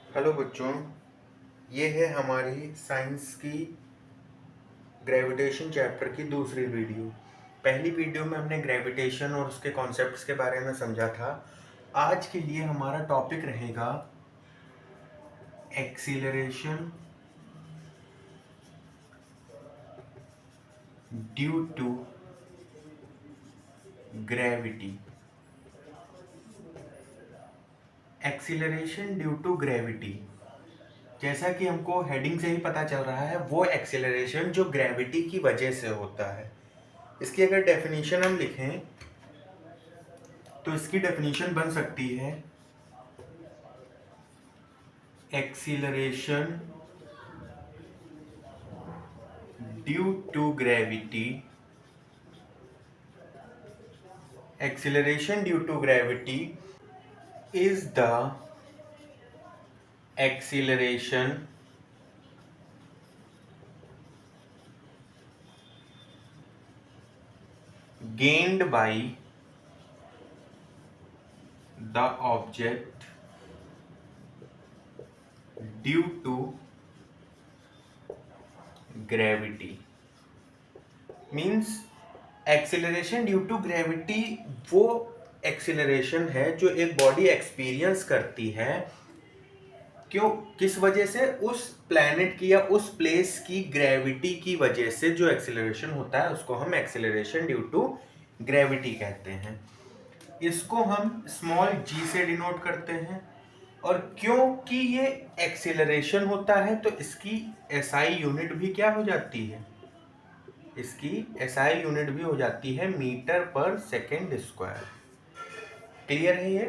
Hello बच्चों, ये है हमारी साइंस की ग्रेविटेशन चैप्टर की दूसरी वीडियो। पहली वीडियो में हमने ग्रेविटेशन और उसके कॉन्सेप्ट्स के बारे में समझा था। आज के लिए हमारा टॉपिक रहेगा acceleration due to gravity. Acceleration due to gravity, जैसा कि हमको हेडिंग से ही पता चल रहा है, वो एक्सीलरेशन जो ग्रेविटी की वजह से होता है। इसकी अगर डेफिनेशन हम लिखें तो इसकी डेफिनेशन बन सकती है acceleration due to gravity. Acceleration due to gravity is the acceleration gained by the object due to gravity। Means acceleration due to gravity वो एक्सीलरेशन है जो एक बॉडी एक्सपीरियंस करती है, क्यों, किस वजह से, उस प्लैनेट की या उस प्लेस की ग्रेविटी की वजह से जो एक्सीलरेशन होता है उसको हम एक्सीलरेशन ड्यू टू ग्रेविटी कहते हैं। इसको हम स्मॉल जी से डिनोट करते हैं, और क्योंकि ये एक्सीलरेशन होता है तो इसकी एसआई यूनिट भी क्या हो जाती है, इसकी एसआई यूनिट भी हो जाती है मीटर पर सेकेंड स्क्वायर। क्लियर है ये?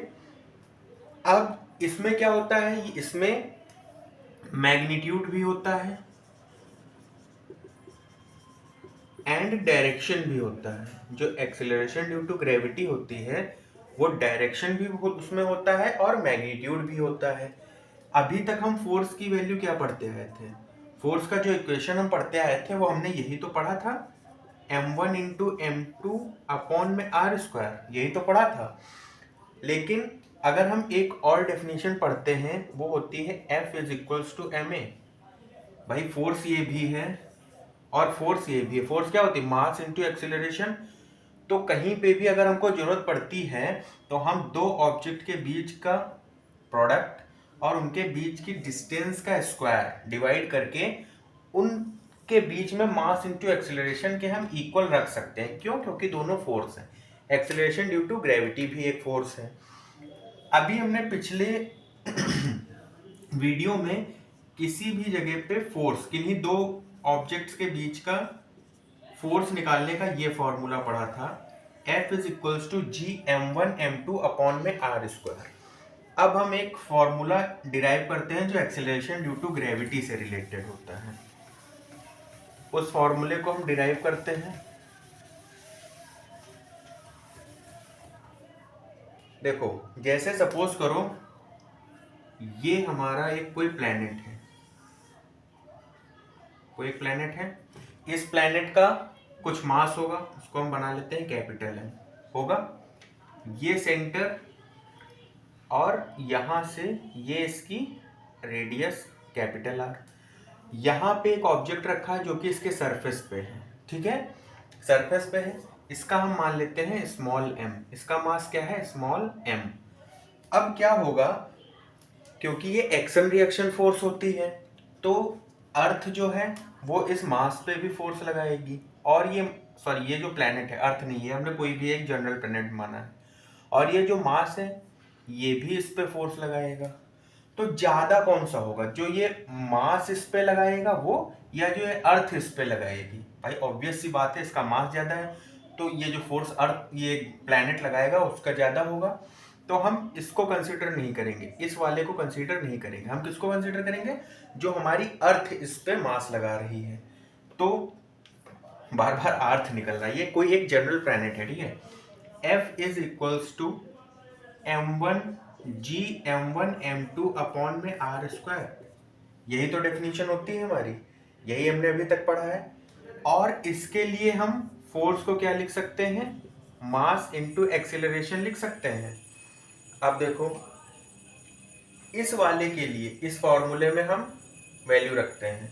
अब इसमें क्या होता है, इसमें मैग्नीट्यूड भी होता है एंड डायरेक्शन भी होता है। जो एक्सेलरेशन ड्यू टू ग्रेविटी होती है वो डायरेक्शन भी उसमें होता है और मैग्नीट्यूड भी होता है। अभी तक हम फोर्स की वैल्यू क्या पढ़ते आए थे, फोर्स का जो इक्वेशन हम पढ़ते आए थे वो हमने यही तो पढ़ा था, m1 इंटू m2 अपॉन में r स्क्वायर, यही तो पढ़ा था। लेकिन अगर हम एक और डेफिनेशन पढ़ते हैं वो होती है F is equals to ma। भाई फोर्स ये भी है और फोर्स ये भी है। फोर्स क्या होती है, मास इंटू एक्सीलरेशन। तो कहीं पे भी अगर हमको जरूरत पड़ती है तो हम दो ऑब्जेक्ट के बीच का प्रोडक्ट और उनके बीच की डिस्टेंस का स्क्वायर डिवाइड करके उनके बीच में मास इंटू एक्सीलरेशन के हम इक्वल रख सकते हैं। क्यों? क्योंकि दोनों फोर्स हैं। एक्सीलरेशन ड्यू टू ग्रेविटी भी एक फोर्स है। अभी हमने पिछले वीडियो में किसी भी जगह पे फोर्स, किन्हीं दो ऑब्जेक्ट्स के बीच का फोर्स निकालने का ये फॉर्मूला पढ़ा था, F is equals to G m1 m2 upon में r स्क्वायर। अब हम एक फॉर्मूला डिराइव करते हैं जो एक्सेलरेशन ड्यू टू ग्रेविटी से रिलेटेड होता है। उस फॉर्मूले को हम डिराइव करते हैं। देखो, जैसे सपोज करो ये हमारा एक कोई प्लेनेट है, कोई प्लेनेट है। इस प्लेनेट का कुछ मास होगा, उसको हम बना लेते हैं कैपिटल M होगा। ये सेंटर और यहां से ये इसकी रेडियस कैपिटल R। यहाँ पे एक ऑब्जेक्ट रखा है जो कि इसके सरफेस पे है, ठीक है, सरफेस पे है। इसका हम मान लेते हैं स्मॉल m, इसका मास क्या है, स्मॉल m। अब क्या होगा, क्योंकि ये एक्शन रिएक्शन फोर्स होती है तो अर्थ जो है वो इस मास पे भी फोर्स लगाएगी, और ये सॉरी ये जो प्लेनेट है, अर्थ नहीं है, हमने कोई भी एक जनरल प्लेनेट माना है, और ये जो मास है ये भी इस पे फोर्स लगाएगा। तो ज्यादा कौन सा होगा, जो ये मास इस पे लगाएगा वो, या जो ये अर्थ इस पे लगाएगी? भाई ऑब्वियस सी बात है, इसका मास ज्यादा है तो ये जो फोर्स अर्थ ये प्लेनेट लगाएगा उसका ज्यादा होगा। तो हम इसको कंसीडर नहीं करेंगे, इस वाले को कंसीडर नहीं करेंगे। हम किसको कंसीडर करेंगे, जो हमारी अर्थ इस पे मास लगा रही है। तो बार बार अर्थ निकल रहा है, ये कोई एक जनरल प्लेनेट है, ठीक है। F is equals to m1 G m1 m2 upon में r स्क्वायर, यही तो डेफिनेशन होती है हमारी, यही हमने अभी तक पढ़ा है। और इसके लिए हम फोर्स को क्या लिख सकते हैं, मास इंटू एक्सेलरेशन लिख सकते हैं। अब देखो, इस वाले के लिए इस फॉर्मूले में हम वैल्यू रखते हैं,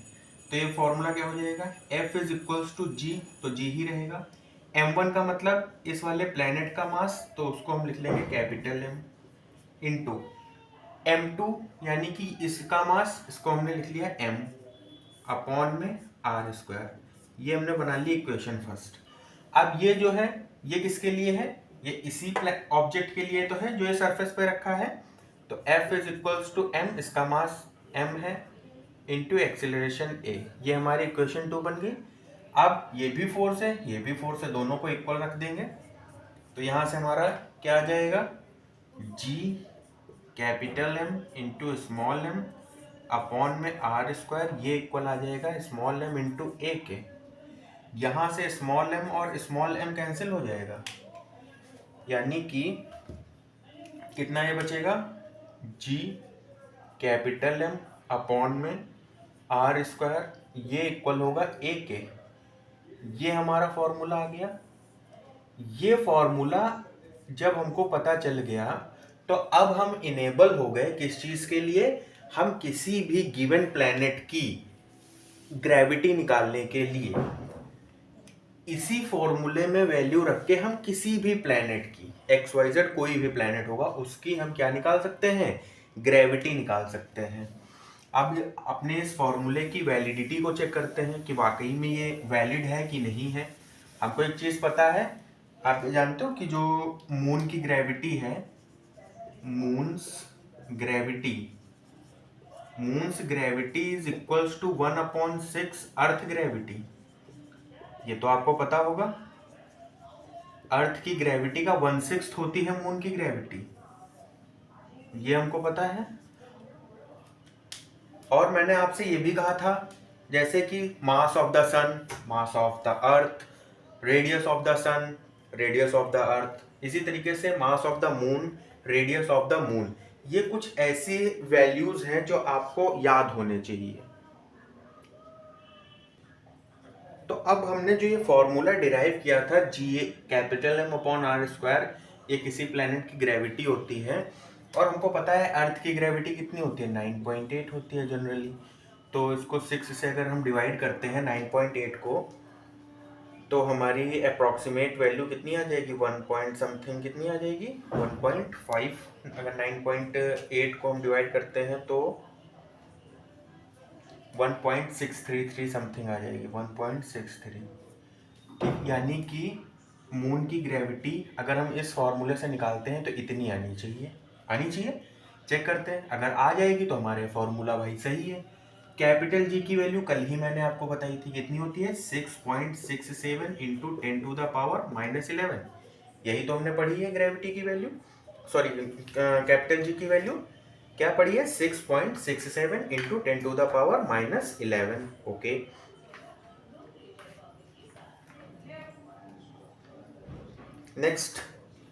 तो ये फॉर्मूला क्या हो जाएगा, F इज इक्वल्स टू जी, तो जी ही रहेगा। m1 का मतलब इस वाले प्लेनेट का मास, तो उसको हम लिख लेंगे कैपिटल M, इंटू m2 यानी कि इसका मास, इसको हमने लिख लिया m अपॉन में आर स्क्वायर। ये हमने बना ली इक्वेशन फर्स्ट। अब ये जो है ये किसके लिए है, ये इसी ऑब्जेक्ट के लिए तो है जो ये सरफेस पे रखा है। तो F is equals to m, इसका मास m है, इंटू एक्सेलरेशन a। ये हमारी इक्वेशन 2 बन गई। अब ये भी फोर्स है, ये भी फोर्स है, दोनों को इक्वल रख देंगे, तो यहां से हमारा क्या आ जाएगा, g capital M into small m upon में आर स्क्वायर, ये इक्वल आ जाएगा स्मॉल m इंटू ए के। यहां से स्मॉल m और स्मॉल m कैंसिल हो जाएगा, यानी कि कितना ये बचेगा, g कैपिटल M अपॉन में आर स्क्वायर, ये इक्वल होगा ए के। ये हमारा फॉर्मूला आ गया। ये फॉर्मूला जब हमको पता चल गया तो अब हम इनेबल हो गए किस चीज के लिए, हम किसी भी गिवन प्लैनेट की ग्रेविटी निकालने के लिए इसी फॉर्मूले में वैल्यू रख के हम किसी भी प्लैनेट की XYZ कोई भी प्लैनेट होगा उसकी हम क्या निकाल सकते हैं, ग्रेविटी निकाल सकते हैं। अब अपने इस फॉर्मूले की वैलिडिटी को चेक करते हैं कि वाकई में ये वैलिड है कि नहीं है। हमको एक चीज पता है, आप जानते हो कि जो मून की ग्रेविटी है, moon's gravity is equals to 1/6 earth gravity. ये तो आपको पता होगा, अर्थ की ग्रेविटी का 1/6 होती है मून की ग्रेविटी, ये हमको पता है। और मैंने आपसे ये भी कहा था, जैसे कि mass of the sun, mass of the earth, radius of the sun, radius of the earth, इसी तरीके से mass of the moon, radius of the moon, ये कुछ ऐसी वैल्यूज हैं जो आपको याद होने चाहिए। तो अब हमने जो ये फॉर्मूला डिराइव किया था, G capital M upon R square, ये किसी प्लेनेट की ग्रेविटी होती है, और हमको पता है अर्थ की ग्रेविटी कितनी होती है, 9.8 होती है जनरली। तो इसको 6 से अगर हम डिवाइड करते हैं 9.8 को, तो हमारी अप्रॉक्सीमेट वैल्यू कितनी आ जाएगी, 1 पॉइंट समथिंग कितनी आ जाएगी, 1.5। अगर 9.8 को हम डिवाइड करते हैं तो 1.633 समथिंग आ जाएगी, 1.63। ठीक, यानी कि मून की ग्रेविटी अगर हम इस फॉर्मूले से निकालते हैं तो इतनी आनी चाहिए। चेक करते हैं, अगर आ जाएगी तो हमारे फॉर्मूला भाई सही है। कैपिटल जी की वैल्यू कल ही मैंने आपको बताई थी, कितनी होती है, 6.67 इंटू 10⁻⁻11। यही तो हमने पढ़ी है ग्रेविटी की वैल्यू, सॉरी कैपिटल जी की वैल्यू क्या पढ़ी है, 6.67 इंटू 10⁻⁻11। ओके, नेक्स्ट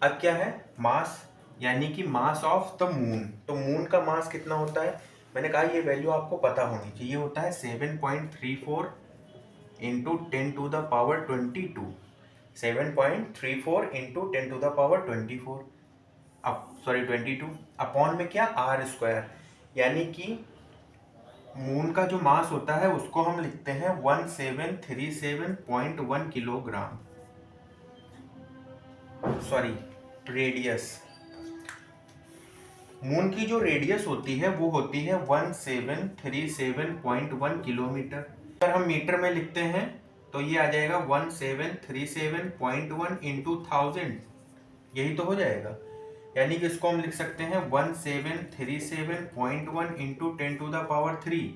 अब क्या है, मास, यानी कि मास ऑफ द मून। तो मून का मास कितना होता है, मैंने कहा ये वैल्यू आपको पता होनी चाहिए, होता है 7.34 इंटू 10⁻22। 7.34 इंटू 10⁻24, अब सॉरी 22 अपॉन में क्या, आर स्क्वायर, यानी कि मून का जो मास होता है उसको हम लिखते हैं 1737.1 किलोग्राम, सॉरी रेडियस। मून की जो रेडियस होती है वो होती है 1737.1 किलोमीटर। अगर हम मीटर में लिखते हैं तो ये आ जाएगा 1737.1 इंटू 1000, यही तो हो जाएगा। यानी कि इसको हम लिख सकते हैं 1737.1 इंटू 10⁻3।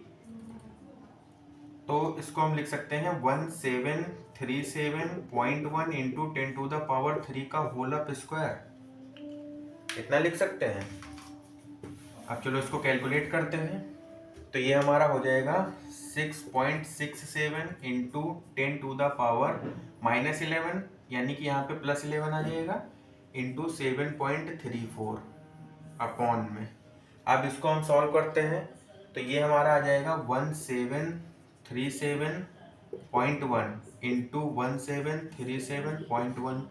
तो इसको हम लिख सकते हैं 1737.1 इंटू 10⁻3 का होल अप स्क्वायर, इतना लिख सकते हैं। अब चलो इसको कैलकुलेट करते हैं, तो ये हमारा हो जाएगा 6.67 इंटू 10⁻⁻11, यानी कि यहाँ पे +11 आ जाएगा, इंटू 7.34 अपॉन में। अब इसको हम सॉल्व करते हैं तो ये हमारा आ जाएगा 1737.1 इंटू 1737.1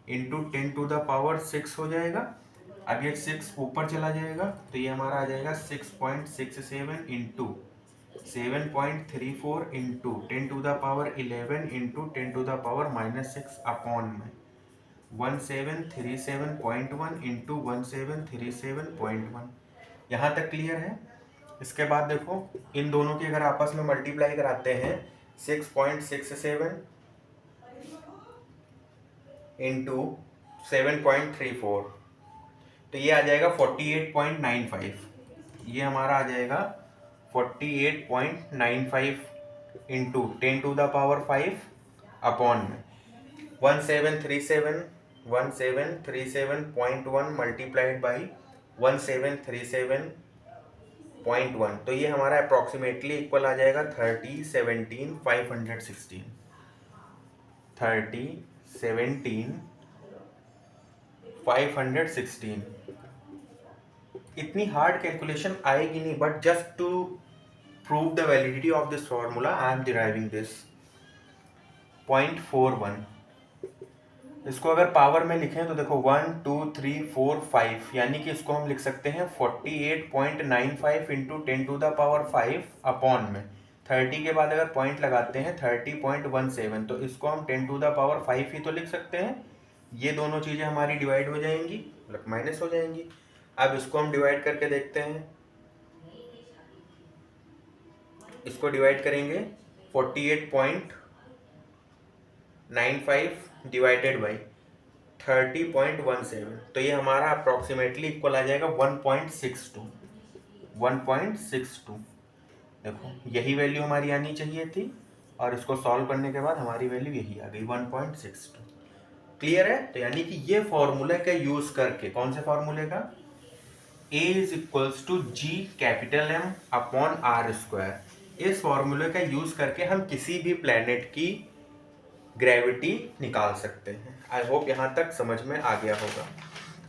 इंटू 10⁻6 हो जाएगा। अब ये 6 ऊपर चला जाएगा तो ये हमारा आ जाएगा 6.67 इंटू 7.34 इंटू 10⁻11 इंटू 10⁻⁻6 अपॉन में 1737.1 इंटू 1737.1। यहाँ तक क्लियर है। इसके बाद देखो इन दोनों की अगर आपस में मल्टीप्लाई कराते हैं 6.67 इंटू 7.34 तो ये आ जाएगा 48.95। ये हमारा आ जाएगा 48.95 इंटू 10⁵ अपॉन में 1737.1 मल्टीप्लाइड बाई 1737.1 तो ये हमारा अप्रॉक्सीमेटली इक्वल आ जाएगा 3017,516 3017,516। इतनी हार्ड कैलकुलेशन आएगी नहीं, but just to prove the validity of this formula I am deriving this 0.41। इसको अगर पावर में लिखें तो देखो 1 2 3 4 5 यानी कि इसको हम लिख सकते हैं 48.95 इंटू 10⁵ अपॉन में 30 के बाद अगर पॉइंट लगाते हैं 30.17 तो इसको हम 10⁵ ही तो लिख सकते हैं। ये दोनों चीज़ें हमारी डिवाइड हो जाएंगी, मतलब माइनस हो जाएंगी। अब इसको हम डिवाइड करके देखते हैं। इसको डिवाइड करेंगे 48.95 डिवाइडेड बाई 30.17 तो ये हमारा अप्रॉक्सीमेटली इक्वल आ जाएगा 1.62। देखो यही वैल्यू हमारी आनी चाहिए थी और इसको सॉल्व करने के बाद हमारी वैल्यू यही आ गई 1.62। क्लियर है। तो यानी कि ये फॉर्मूले का यूज करके, कौन से फॉर्मूले का, A is equals to G capital M upon R square, इस फॉर्मूले का यूज करके हम किसी भी प्लेनेट की ग्रेविटी निकाल सकते हैं। आई होप यहाँ तक समझ में आ गया होगा।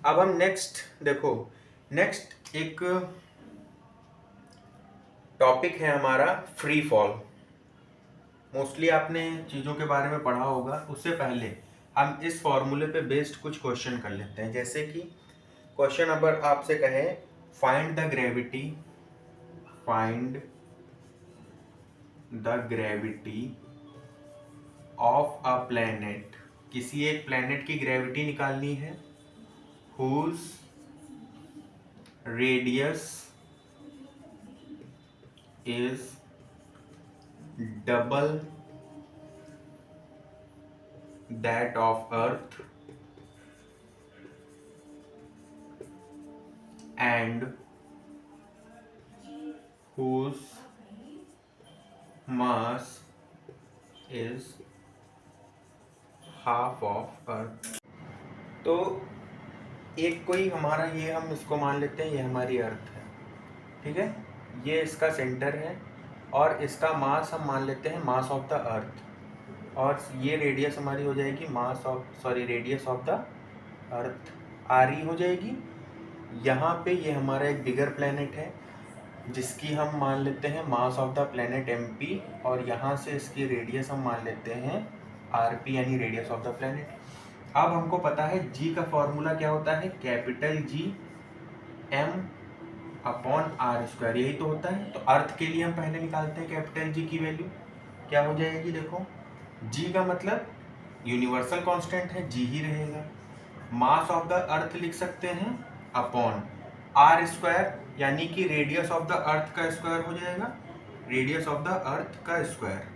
अब हम नेक्स्ट देखो, नेक्स्ट एक टॉपिक है हमारा फ्री फॉल। मोस्टली आपने चीज़ों के बारे में पढ़ा होगा। उससे पहले हम इस फॉर्मूले पे बेस्ड कुछ क्वेश्चन कर लेते हैं। जैसे कि क्वेश्चन अगर आपसे कहे find the gravity of a planet, किसी एक प्लैनेट की ग्रेविटी निकालनी है whose radius is double that of Earth and whose mass is half of Earth। तो एक कोई हमारा, ये हम इसको मान लेते हैं ये हमारी अर्थ है, ठीक है, ये इसका सेंटर है और इसका मास हम मान लेते हैं मास ऑफ द अर्थ, और ये रेडियस हमारी हो जाएगी radius of the earth RE हो जाएगी। यहाँ पे ये हमारा एक बिगर प्लेनेट है जिसकी हम मान लेते हैं मास ऑफ द प्लेनेट MP, और यहाँ से इसकी रेडियस हम मान लेते हैं RP यानी रेडियस ऑफ द प्लेनेट। अब हमको पता है G का फॉर्मूला क्या होता है, capital G M upon R square, यही तो होता है। तो अर्थ के लिए हम पहले निकालते हैं कैपिटल G की वैल्यू क्या हो जाएगी। देखो G का मतलब यूनिवर्सल कांस्टेंट है, G ही रहेगा। मास ऑफ द अर्थ लिख सकते हैं अपॉन R स्क्वायर यानी कि रेडियस ऑफ द अर्थ का स्क्वायर हो जाएगा, रेडियस ऑफ द अर्थ का स्क्वायर।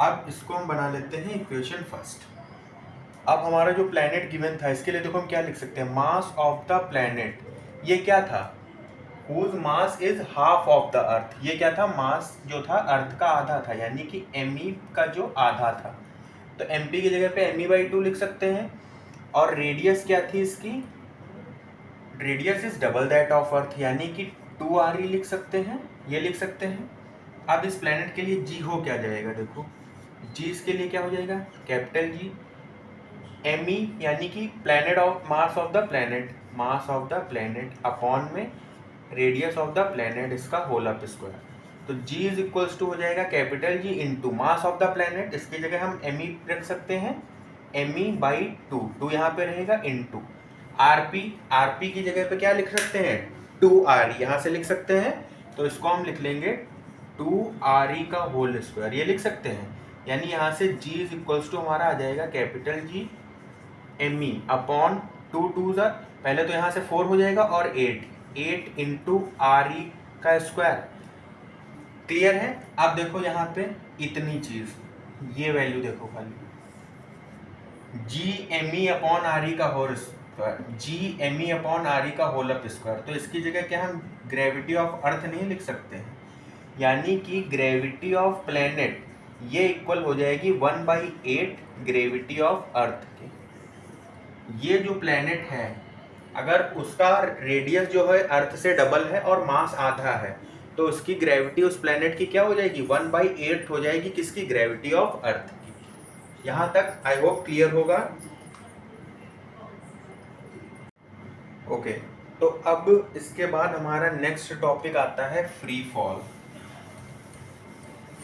अब इसको हम बना लेते हैं इक्वेशन फर्स्ट। अब हमारा जो प्लैनेट गिवन था इसके लिए देखो हम क्या लिख सकते हैं, मास ऑफ द प्लैनेट, ये क्या था, whose mass is half of the earth, ये क्या था, मास जो था अर्थ का आधा था यानी कि ME का जो आधा था, तो MP की जगह पे ME/2 लिख सकते हैं। और रेडियस क्या थी इसकी, radius is double that of earth यानी कि 2RE लिख सकते हैं, ये लिख सकते हैं। अब इस प्लैनेट के लिए G हो क्या जाएगा, देखो G इसके लिए क्या हो जाएगा, कैपिटल G ME यानी कि planet of mass of the planet upon में रेडियस ऑफ द प्लैनेट इसका होल अप स्क्वायर। तो G इज इक्वल्स टू हो जाएगा capital G into mass of the planet, इसकी जगह हम ME रख सकते हैं ME/2, 2 यहाँ पे रहेगा इंटू आरपी की जगह पे क्या लिख सकते हैं, 2r, यहाँ से लिख सकते हैं, तो इसको हम लिख लेंगे 2re का होल स्क्वायर, ये लिख सकते हैं। यानी यहाँ से g इज इक्वल्स टू हमारा आ जाएगा capital G M E upon 2 ज़ा, पहले तो यहाँ से 4 हो जाएगा और 8 इंटू RE का स्क्वायर। क्लियर है? अब देखो यहाँ पे इतनी चीज, ये वैल्यू देखो खाली, GME अपॉन RE का होल स्क्वायर, GME अपॉन RE का होल अप स्क्वायर। तो इसकी जगह क्या हम ग्रेविटी ऑफ अर्थ नहीं लिख सकते हैं? यानी कि ग्रेविटी ऑफ प्लेनेट ये इक्वल हो जाएगी 1/8 ग्रेविटी ऑफ अर्थ के। ये जो प्लेनेट है अगर उसका रेडियस जो है अर्थ से डबल है और मास आधा है, तो उसकी ग्रेविटी उस प्लेनेट की क्या हो जाएगी, 1/8 हो जाएगी, किसकी, ग्रेविटी ऑफ अर्थ की। यहां तक आई होप क्लियर होगा। ओके, तो अब इसके बाद हमारा नेक्स्ट टॉपिक आता है फ्री फॉल।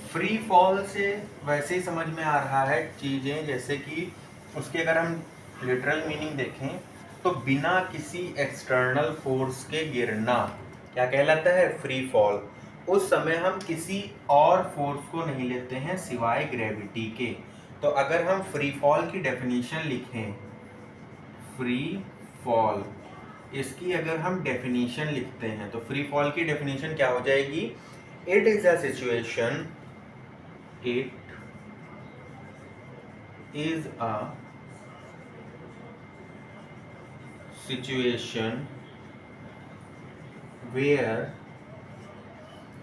फ्री फॉल से वैसे ही समझ में आ रहा है चीजें, जैसे कि उसकी अगर हम लिटरल मीनिंग देखें तो बिना किसी एक्सटर्नल फोर्स के गिरना क्या कहलाता है, फ्री फॉल। उस समय हम किसी और फोर्स को नहीं लेते हैं सिवाय ग्रेविटी के। तो अगर हम फ्री फॉल की डेफिनेशन लिखें, फ्री फॉल, इसकी अगर हम डेफिनेशन लिखते हैं तो फ्री फॉल की डेफिनेशन क्या हो जाएगी, it is a situation, it is a situation where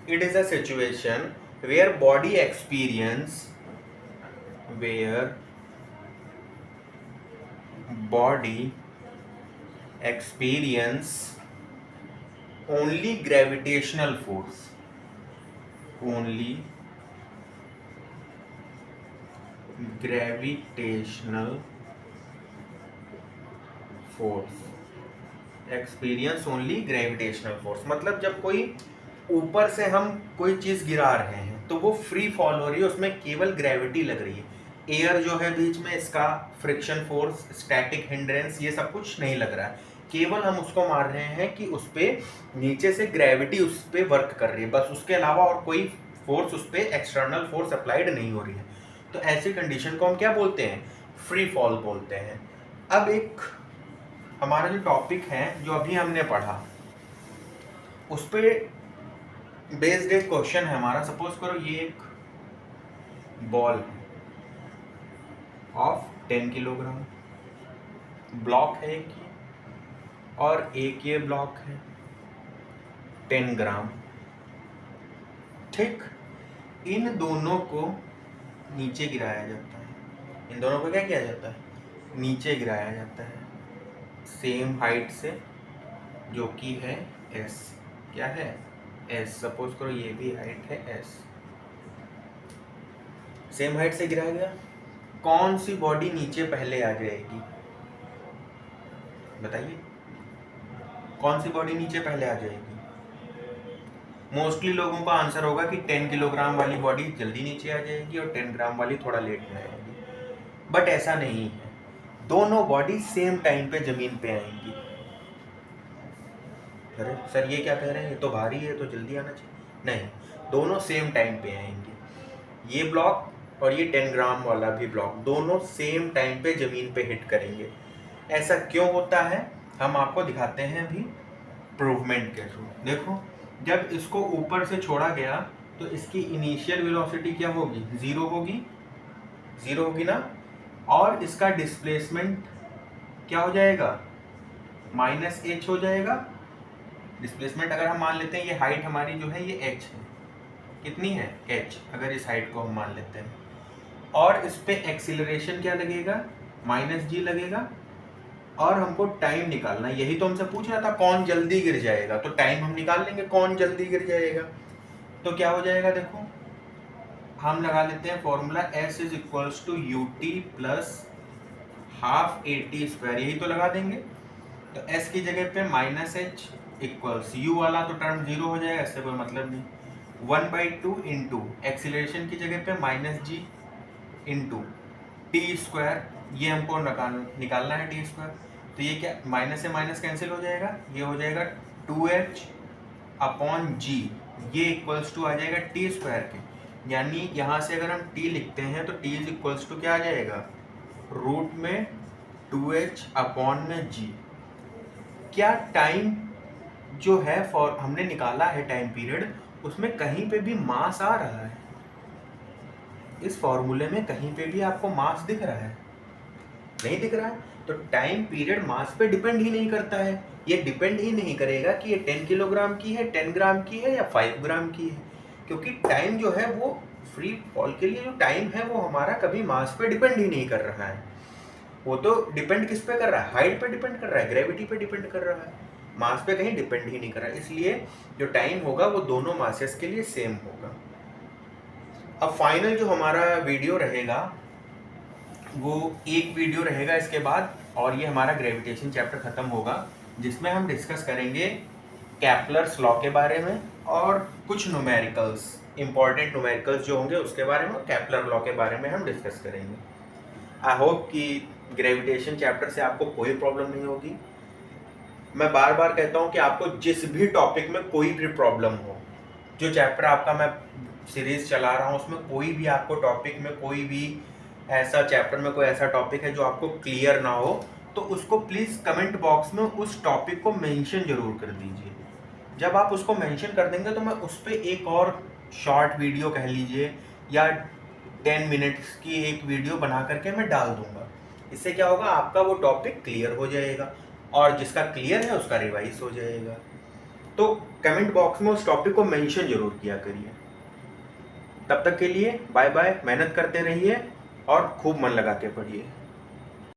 it is a situation where body experience only gravitational force, only gravitational force, experience only gravitational force. मतलब जब कोई ऊपर से हम कोई चीज गिरा रहे हैं तो वो फ्री फॉल हो रही है, उसमें केवल ग्रेविटी लग रही है, एयर जो है बीच में, इसका फ्रिक्शन फोर्स, स्टैटिक हिंड्रेंस, ये सब कुछ नहीं लग रहा है, केवल हम उसको मार रहे हैं कि उस पर नीचे से ग्रेविटी उस पर वर्क कर रही है, बस, उसके अलावा और कोई फोर्स उस पर एक्सटर्नल फोर्स अप्लाइड नहीं हो रही है। तो ऐसी कंडीशन को हम क्या बोलते हैं, फ्री फॉल बोलते हैं। अब एक हमारा जो टॉपिक है जो अभी हमने पढ़ा उस पर बेस्ड एक क्वेश्चन है हमारा। सपोज करो ये एक बॉल है ऑफ 10 किलोग्राम, ब्लॉक है एक ये, और एक ये ब्लॉक है 10 ग्राम। ठीक, इन दोनों को नीचे गिराया जाता है, इन दोनों को क्या किया जाता है, नीचे गिराया जाता है सेम हाइट से, जो कि है s, क्या है s। सपोज करो ये भी हाइट है s, सेम हाइट से गिराया गया। कौन सी बॉडी नीचे पहले आ जाएगी, बताइए, कौन सी बॉडी नीचे पहले आ जाएगी? मोस्टली लोगों का आंसर होगा कि 10 किलोग्राम वाली बॉडी जल्दी नीचे आ जाएगी और 10 ग्राम वाली थोड़ा लेट में आएगी, बट ऐसा नहीं है, दोनों बॉडी सेम टाइम पे जमीन पे आएंगी। अरे सर ये क्या कह रहे हैं, ये तो भारी है तो जल्दी आना चाहिए, नहीं, दोनों सेम टाइम पे आएंगे। ये ब्लॉक और ये 10 ग्राम वाला भी ब्लॉक दोनों सेम टाइम पे जमीन पे हिट करेंगे। ऐसा क्यों होता है हम आपको दिखाते हैं अभी प्रूवमेंट के थ्रू। देखो, जब इसको ऊपर से छोड़ा गया तो इसकी इनिशियल वेलोसिटी क्या होगी, जीरो होगी, जीरो होगी ना, और इसका डिस्प्लेसमेंट क्या हो जाएगा, -h हो जाएगा। डिस्प्लेसमेंट अगर हम मान लेते हैं, ये हाइट हमारी जो है ये h है, कितनी है h, अगर इस हाइट को हम मान लेते हैं, और इस पे एक्सीलरेशन क्या लगेगा, -g लगेगा, और हमको टाइम निकालना, यही तो हमसे पूछ रहा था कौन जल्दी गिर जाएगा, तो टाइम हम निकाल लेंगे कौन जल्दी गिर जाएगा। तो क्या हो जाएगा, देखो हम लगा लेते हैं formula, s is equals to ut plus half at², यही तो लगा देंगे। तो s की जगह पे -h इक्वल्स u वाला तो टर्म जीरो हो जाएगा, इससे कोई मतलब नहीं, 1/2 इंटू एक्सीलरेशन की जगह पे -g इंटू t², ये हमको निकालना है t², तो ये क्या, माइनस से माइनस कैंसिल हो जाएगा, ये हो जाएगा 2h अपॉन जी, ये इक्वल्स टू आ जाएगा टी स्क्वायर के, यानी यहाँ से अगर हम t लिखते हैं तो t इज इक्वल्स टू क्या आ जाएगा, रूट में 2h अपॉन में g। क्या टाइम जो है फॉर हमने निकाला है टाइम पीरियड, उसमें कहीं पे भी मास आ रहा है? इस फॉर्मूले में कहीं पे भी आपको मास दिख रहा है? नहीं दिख रहा है। तो टाइम पीरियड मास पे डिपेंड ही नहीं करता है, ये डिपेंड ही नहीं करेगा कि ये 10 किलोग्राम की है, 10 ग्राम की है या 5 ग्राम की है, क्योंकि टाइम जो है वो फ्री फॉल के लिए जो टाइम है वो हमारा कभी मास पे डिपेंड ही नहीं कर रहा है। वो तो डिपेंड किस पे कर रहा है, हाइट पे डिपेंड कर रहा है, ग्रेविटी पे डिपेंड कर रहा है, मास पे कहीं डिपेंड ही नहीं कर रहा है। इसलिए जो टाइम होगा वो दोनों मासेस के लिए सेम होगा। अब फाइनल जो हमारा वीडियो रहेगा वो एक वीडियो रहेगा इसके बाद, और ये हमारा ग्रेविटेशन चैप्टर खत्म होगा, जिसमें हम डिस्कस करेंगे कैप्लर्स लॉ के बारे में और कुछ न्यूमेरिकल्स, इंपॉर्टेंट न्यूमेरिकल्स जो होंगे उसके बारे में, कैप्लर लॉ के बारे में हम डिस्कस करेंगे। आई होप कि ग्रेविटेशन चैप्टर से आपको कोई प्रॉब्लम नहीं होगी। मैं बार बार कहता हूँ कि आपको जिस भी टॉपिक में कोई भी प्रॉब्लम हो, जो चैप्टर आपका मैं सीरीज चला रहा हूँ उसमें कोई भी आपको टॉपिक में कोई भी ऐसा चैप्टर में कोई ऐसा टॉपिक है जो आपको क्लियर ना हो, तो उसको प्लीज़ कमेंट बॉक्स में उस टॉपिक को मेंशन जरूर कर दीजिए। जब आप उसको मेंशन कर देंगे तो मैं उस पर एक और शॉर्ट वीडियो कह लीजिए या 10 मिनट्स की एक वीडियो बना करके मैं डाल दूंगा। इससे क्या होगा, आपका वो टॉपिक क्लियर हो जाएगा और जिसका क्लियर है उसका रिवाइज हो जाएगा। तो कमेंट बॉक्स में उस टॉपिक को मेंशन जरूर किया करिए। तब तक के लिए बाय बाय, मेहनत करते रहिए और खूब मन लगा के पढ़िए।